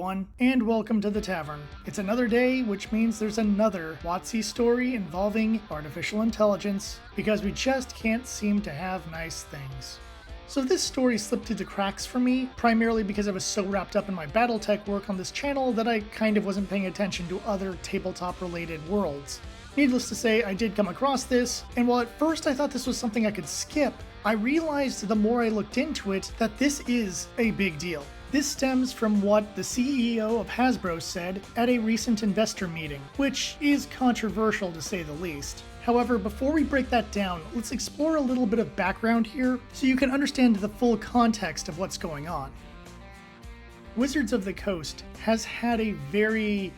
everyone, and welcome to the tavern. It's another day, which means there's another WotC story involving artificial intelligence, because we just can't seem to have nice things. So this story slipped through the cracks for me, primarily because I was so wrapped up in my Battletech work on this channel that I kind of wasn't paying attention to other tabletop-related worlds. Needless to say, I did come across this, and while at first I thought this was something I could skip, I realized the more I looked into it that this is a big deal. This stems from what the CEO of Hasbro said at a recent investor meeting, which is controversial to say the least. However, before we break that down, let's explore a little bit of background here so you can understand the full context of what's going on. Wizards of the Coast has had a very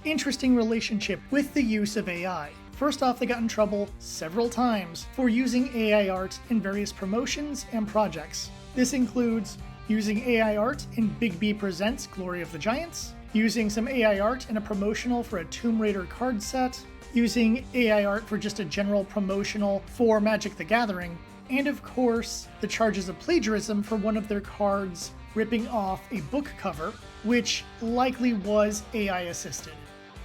interesting relationship with the use of AI. First off, they got in trouble several times for using AI art in various promotions and projects. This includes using AI art in Big B Presents Glory of the Giants, using some AI art in a promotional for a Tomb Raider card set, using AI art for just a general promotional for Magic the Gathering, and of course, the charges of plagiarism for one of their cards ripping off a book cover, which likely was AI assisted.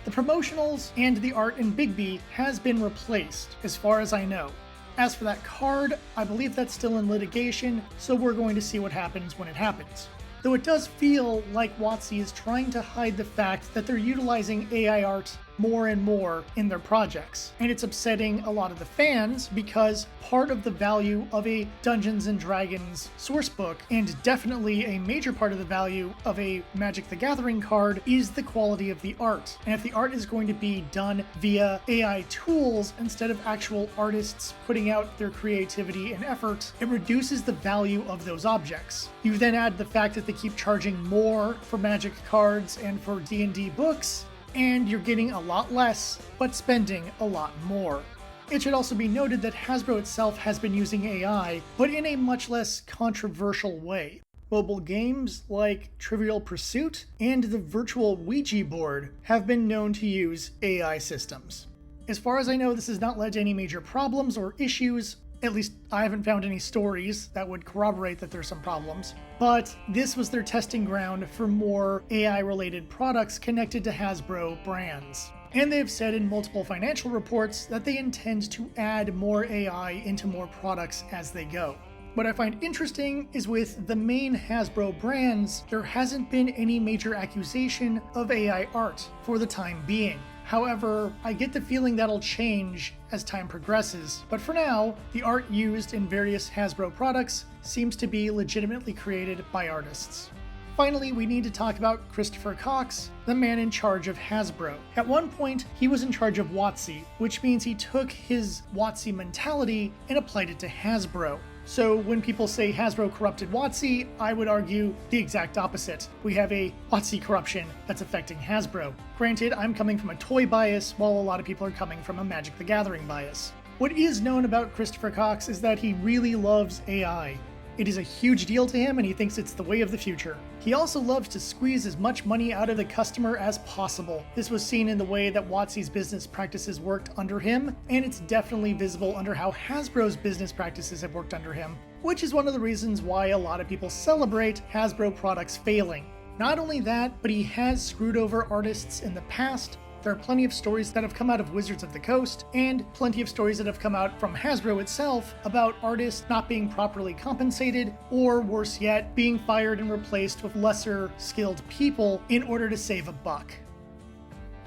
The promotionals and the art in Big B has been replaced, as far as I know. As for that card, I believe that's still in litigation, so we're going to see what happens when it happens. Though it does feel like WotC is trying to hide the fact that they're utilizing AI art more and more in their projects. And it's upsetting a lot of the fans because part of the value of a Dungeons & Dragons sourcebook, and definitely a major part of the value of a Magic the Gathering card, is the quality of the art. And if the art is going to be done via AI tools instead of actual artists putting out their creativity and effort, it reduces the value of those objects. You then add the fact that they keep charging more for Magic cards and for D&D books, and you're getting a lot less, but spending a lot more. It should also be noted that Hasbro itself has been using AI, but in a much less controversial way. Mobile games like Trivial Pursuit and the virtual Ouija board have been known to use AI systems. As far as I know, this has not led to any major problems or issues. At least I haven't found any stories that would corroborate that there's some problems. But this was their testing ground for more AI-related products connected to Hasbro brands. And they've said in multiple financial reports that they intend to add more AI into more products as they go. What I find interesting is with the main Hasbro brands, there hasn't been any major accusation of AI art for the time being. However, I get the feeling that'll change as time progresses, but for now, the art used in various Hasbro products seems to be legitimately created by artists. Finally, we need to talk about Christopher Cox, the man in charge of Hasbro. At one point, he was in charge of WotC, which means he took his WotC mentality and applied it to Hasbro. So when people say Hasbro corrupted WotC, I would argue the exact opposite. We have a WotC corruption that's affecting Hasbro. Granted, I'm coming from a toy bias, while a lot of people are coming from a Magic the Gathering bias. What is known about Christopher Cox is that he really loves AI. It is a huge deal to him, and he thinks it's the way of the future. He also loves to squeeze as much money out of the customer as possible. This was seen in the way that WotC's business practices worked under him, and it's definitely visible under how Hasbro's business practices have worked under him, which is one of the reasons why a lot of people celebrate Hasbro products failing. Not only that, but he has screwed over artists in the past. There are plenty of stories that have come out of Wizards of the Coast, and plenty of stories that have come out from Hasbro itself about artists not being properly compensated, or worse yet, being fired and replaced with lesser skilled people in order to save a buck.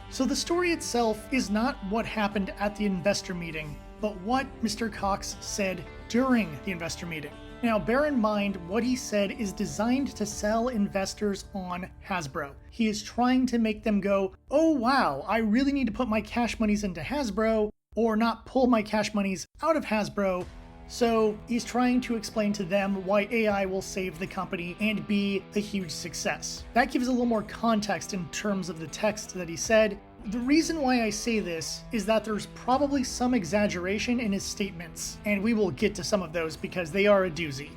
So the story itself is not what happened at the investor meeting, but what Mr. Cox said during the investor meeting. Now, bear in mind, what he said is designed to sell investors on Hasbro. He is trying to make them go, oh wow, I really need to put my cash monies into Hasbro, or not pull my cash monies out of Hasbro. So he's trying to explain to them why AI will save the company and be a huge success. That gives a little more context in terms of the text that he said. The reason why I say this is that there's probably some exaggeration in his statements, and we will get to some of those because they are a doozy.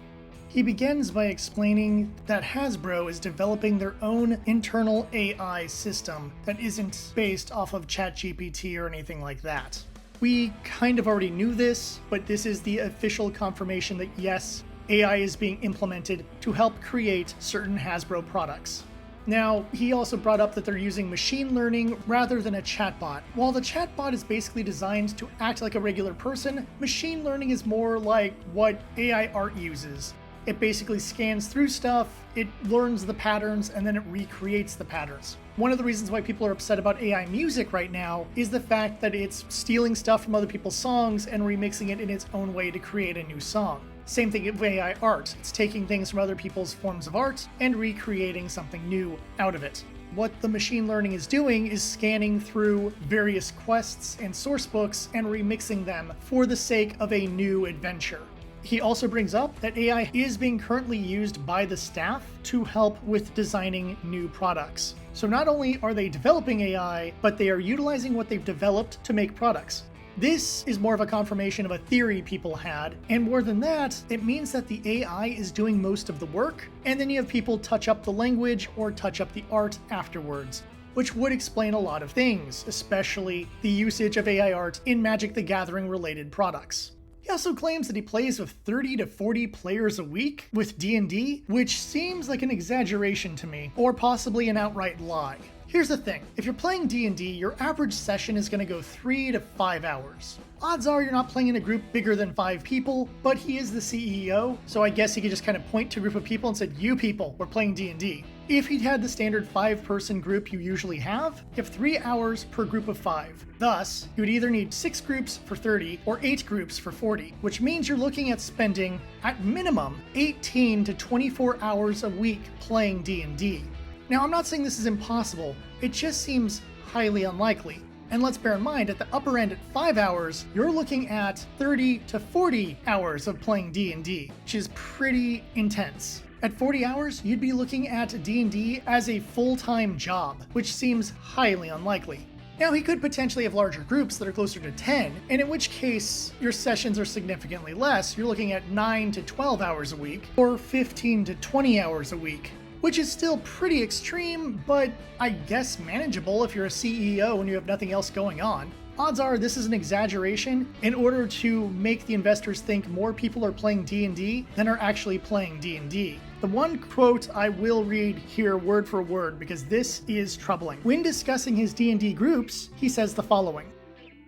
He begins by explaining that Hasbro is developing their own internal AI system that isn't based off of ChatGPT or anything like that. We kind of already knew this, but this is the official confirmation that yes, AI is being implemented to help create certain Hasbro products. Now, he also brought up that they're using machine learning rather than a chatbot. While the chatbot is basically designed to act like a regular person, machine learning is more like what AI art uses. It basically scans through stuff, it learns the patterns, and then it recreates the patterns. One of the reasons why people are upset about AI music right now is the fact that it's stealing stuff from other people's songs and remixing it in its own way to create a new song. Same thing with AI art. It's taking things from other people's forms of art and recreating something new out of it. What the machine learning is doing is scanning through various quests and source books and remixing them for the sake of a new adventure. He also brings up that AI is being currently used by the staff to help with designing new products. So not only are they developing AI, but they are utilizing what they've developed to make products. This is more of a confirmation of a theory people had, and more than that, it means that the AI is doing most of the work, and then you have people touch up the language or touch up the art afterwards, which would explain a lot of things, especially the usage of AI art in Magic the Gathering related products. He also claims that he plays with 30 to 40 players a week with D&D, which seems like an exaggeration to me, or possibly an outright lie. Here's the thing, if you're playing D&D, your average session is going to go 3 to 5 hours. Odds are you're not playing in a group bigger than 5 people, but he is the CEO, so I guess he could just kind of point to a group of people and said, "You people, we're playing D&D." If he'd had the standard 5-person group you usually have, you have 3 hours per group of 5. Thus, you would either need 6 groups for 30 or 8 groups for 40, which means you're looking at spending, at minimum, 18 to 24 hours a week playing D&D. Now, I'm not saying this is impossible, it just seems highly unlikely. And let's bear in mind, at the upper end at 5 hours, you're looking at 30 to 40 hours of playing D&D, which is pretty intense. At 40 hours, you'd be looking at D&D as a full-time job, which seems highly unlikely. Now, he could potentially have larger groups that are closer to 10, and in which case, your sessions are significantly less. You're looking at 9 to 12 hours a week, or 15 to 20 hours a week, which is still pretty extreme, but I guess manageable if you're a CEO and you have nothing else going on. Odds are this is an exaggeration in order to make the investors think more people are playing D&D than are actually playing D&D. The one quote I will read here word for word because this is troubling. When discussing his D&D groups, he says the following: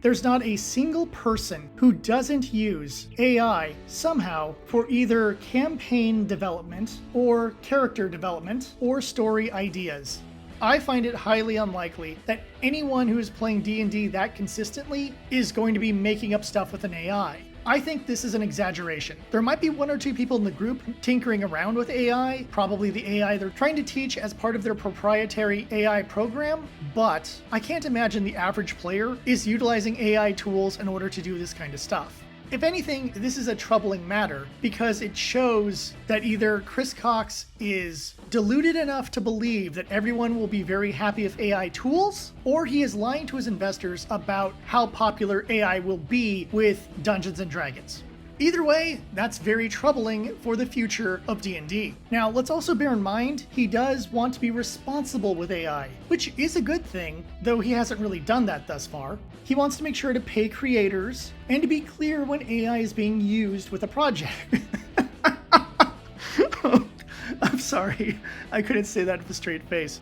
"There's not a single person who doesn't use AI somehow for either campaign development or character development or story ideas. I find it highly unlikely that anyone who is playing D&D that consistently is going to be making up stuff with an AI. I think this is an exaggeration. There might be 1 or 2 people in the group tinkering around with AI, probably the AI they're trying to teach as part of their proprietary AI program, but I can't imagine the average player is utilizing AI tools in order to do this kind of stuff. If anything, this is a troubling matter because it shows that either Chris Cox is deluded enough to believe that everyone will be very happy with AI tools, or he is lying to his investors about how popular AI will be with Dungeons & Dragons. Either way, that's very troubling for the future of D&D. Now, let's also bear in mind, he does want to be responsible with AI, which is a good thing, though he hasn't really done that thus far. He wants to make sure to pay creators and to be clear when AI is being used with a project. I'm sorry, I couldn't say that with a straight face.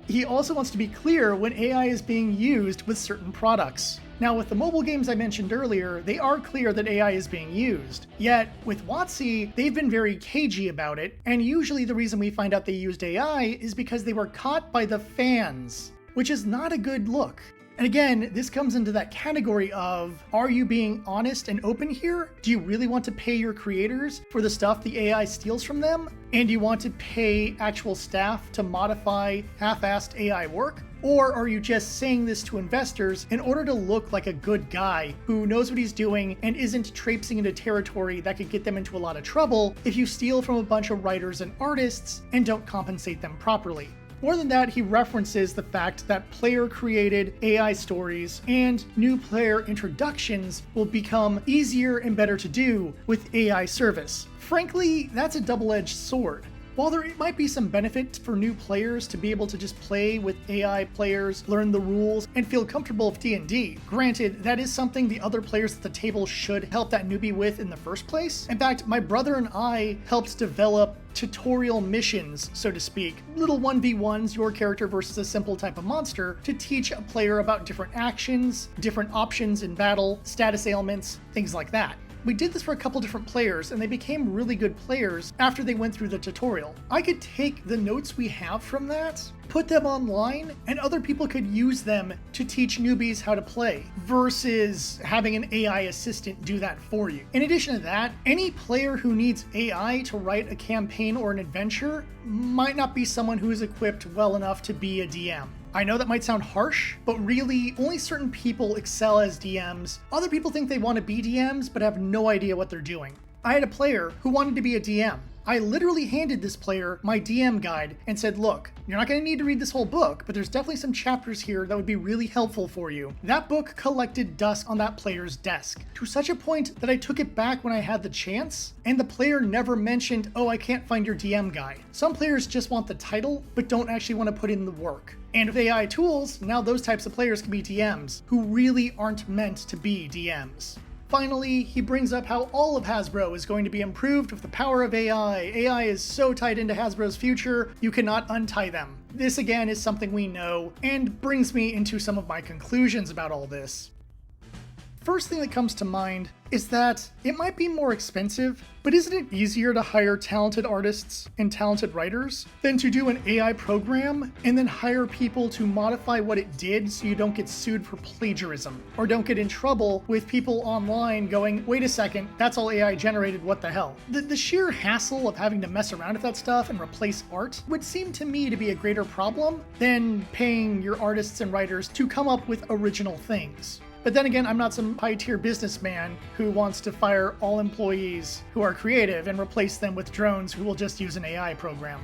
He also wants to be clear when AI is being used with certain products. Now, with the mobile games I mentioned earlier, they are clear that AI is being used. Yet, with WotC, they've been very cagey about it, and usually the reason we find out they used AI is because they were caught by the fans, which is not a good look. And again, this comes into that category of, are you being honest and open here? Do you really want to pay your creators for the stuff the AI steals from them? And do you want to pay actual staff to modify half-assed AI work? Or are you just saying this to investors in order to look like a good guy who knows what he's doing and isn't traipsing into territory that could get them into a lot of trouble if you steal from a bunch of writers and artists and don't compensate them properly? More than that, he references the fact that player-created AI stories and new player introductions will become easier and better to do with AI service. Frankly, that's a double-edged sword. While there might be some benefit for new players to be able to just play with AI players, learn the rules, and feel comfortable with D&D, granted, that is something the other players at the table should help that newbie with in the first place. In fact, my brother and I helped develop tutorial missions, so to speak, little 1v1s, your character versus a simple type of monster, to teach a player about different actions, different options in battle, status ailments, things like that. We did this for a couple different players, and they became really good players after they went through the tutorial. I could take the notes we have from that, put them online, and other people could use them to teach newbies how to play, versus having an AI assistant do that for you. In addition to that, any player who needs AI to write a campaign or an adventure might not be someone who is equipped well enough to be a DM. I know that might sound harsh, but really, only certain people excel as DMs. Other people think they want to be DMs, but have no idea what they're doing. I had a player who wanted to be a DM. I literally handed this player my DM guide and said, look, you're not going to need to read this whole book, but there's definitely some chapters here that would be really helpful for you. That book collected dust on that player's desk, to such a point that I took it back when I had the chance, and the player never mentioned, oh, I can't find your DM guide. Some players just want the title, but don't actually want to put in the work. And with AI tools, now those types of players can be DMs, who really aren't meant to be DMs. Finally, he brings up how all of Hasbro is going to be improved with the power of AI. AI is so tied into Hasbro's future, you cannot untie them. This again is something we know, and brings me into some of my conclusions about all this. First thing that comes to mind is that it might be more expensive, but isn't it easier to hire talented artists and talented writers than to do an AI program and then hire people to modify what it did so you don't get sued for plagiarism, or don't get in trouble with people online going, wait a second, that's all AI generated, what the hell? The sheer hassle of having to mess around with that stuff and replace art would seem to me to be a greater problem than paying your artists and writers to come up with original things. But then again, I'm not some high-tier businessman who wants to fire all employees who are creative and replace them with drones who will just use an AI program.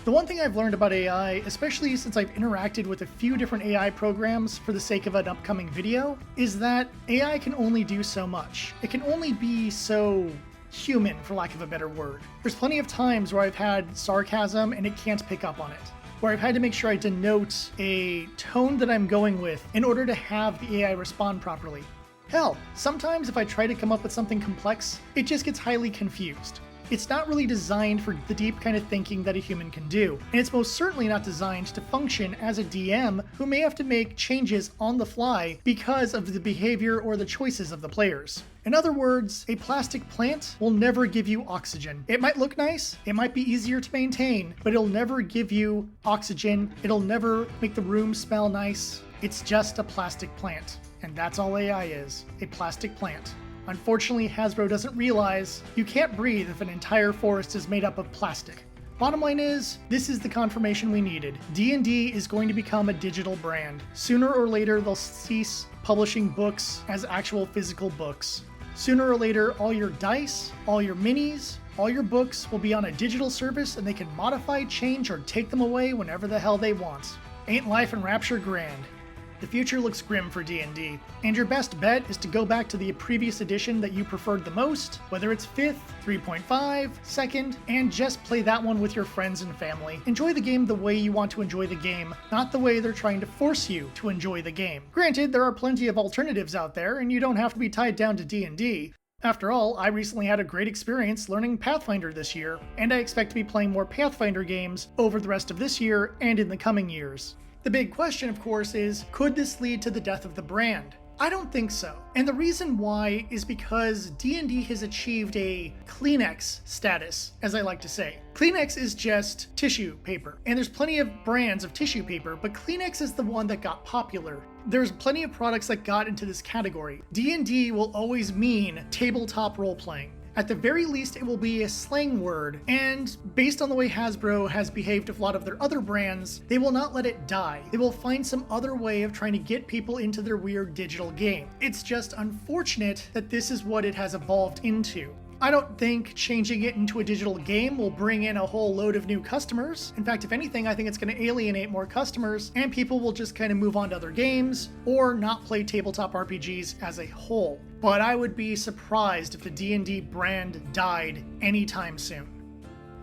The one thing I've learned about AI, especially since I've interacted with a few different AI programs for the sake of an upcoming video, is that AI can only do so much. It can only be so human, for lack of a better word. There's plenty of times where I've had sarcasm and it can't pick up on it, where I've had to make sure I denote a tone that I'm going with in order to have the AI respond properly. Hell, sometimes if I try to come up with something complex, it just gets highly confused. It's not really designed for the deep kind of thinking that a human can do, and it's most certainly not designed to function as a DM who may have to make changes on the fly because of the behavior or the choices of the players. In other words, a plastic plant will never give you oxygen. It might look nice, it might be easier to maintain, but it'll never give you oxygen, it'll never make the room smell nice. It's just a plastic plant, and that's all AI is, a plastic plant. Unfortunately, Hasbro doesn't realize you can't breathe if an entire forest is made up of plastic. Bottom line is, this is the confirmation we needed. D&D is going to become a digital brand. Sooner or later, they'll cease publishing books as actual physical books. Sooner or later, all your dice, all your minis, all your books will be on a digital service, and they can modify, change, or take them away whenever the hell they want. Ain't life and Rapture grand? The future looks grim for D&D, and your best bet is to go back to the previous edition that you preferred the most, whether it's 5th, 3.5, 2nd, and just play that one with your friends and family. Enjoy the game the way you want to enjoy the game, not the way they're trying to force you to enjoy the game. Granted, there are plenty of alternatives out there, and you don't have to be tied down to D&D. After all, I recently had a great experience learning Pathfinder this year, and I expect to be playing more Pathfinder games over the rest of this year and in the coming years. The big question, of course, is, could this lead to the death of the brand? I don't think so. And the reason why is because D&D has achieved a Kleenex status, as I like to say. Kleenex is just tissue paper, and there's plenty of brands of tissue paper, but Kleenex is the one that got popular. There's plenty of products that got into this category. D&D will always mean tabletop role-playing. At the very least, it will be a slang word, and based on the way Hasbro has behaved with a lot of their other brands, they will not let it die. They will find some other way of trying to get people into their weird digital game. It's just unfortunate that this is what it has evolved into. I don't think changing it into a digital game will bring in a whole load of new customers. In fact, if anything, I think it's going to alienate more customers, and people will just kind of move on to other games or not play tabletop RPGs as a whole. But I would be surprised if the D&D brand died anytime soon.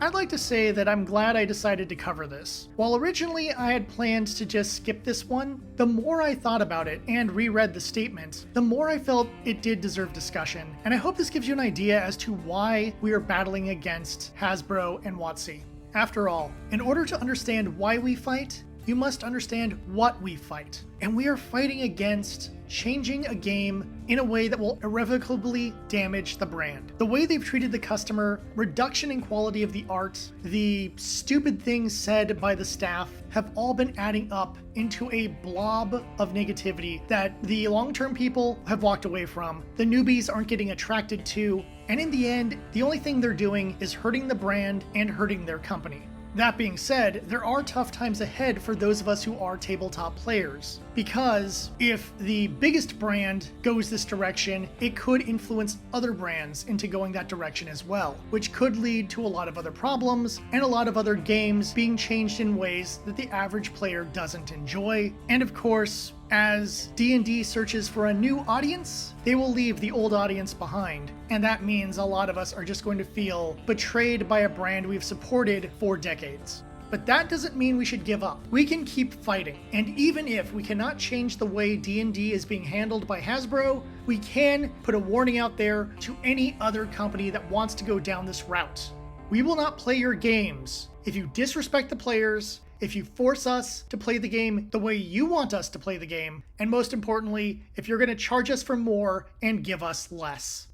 I'd like to say that I'm glad I decided to cover this. While originally I had planned to just skip this one, the more I thought about it and reread the statement, the more I felt it did deserve discussion, and I hope this gives you an idea as to why we are battling against Hasbro and WotC. After all, in order to understand why we fight, you must understand what we fight. And we are fighting against changing a game in a way that will irrevocably damage the brand. The way they've treated the customer, reduction in quality of the art, the stupid things said by the staff have all been adding up into a blob of negativity that the long-term people have walked away from, the newbies aren't getting attracted to, and in the end, the only thing they're doing is hurting the brand and hurting their company. That being said, there are tough times ahead for those of us who are tabletop players, because if the biggest brand goes this direction, it could influence other brands into going that direction as well, which could lead to a lot of other problems and a lot of other games being changed in ways that the average player doesn't enjoy. And of course, as D&D searches for a new audience, they will leave the old audience behind, and that means a lot of us are just going to feel betrayed by a brand we've supported for decades. But that doesn't mean we should give up. We can keep fighting, and even if we cannot change the way D&D is being handled by Hasbro, we can put a warning out there to any other company that wants to go down this route. We will not play your games if you disrespect the players, if you force us to play the game the way you want us to play the game, and most importantly, if you're going to charge us for more and give us less.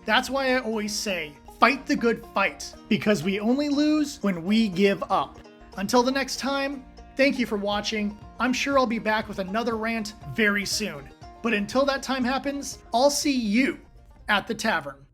That's why I always say, fight the good fight, because we only lose when we give up. Until the next time, thank you for watching. I'm sure I'll be back with another rant very soon. But until that time happens, I'll see you at the tavern.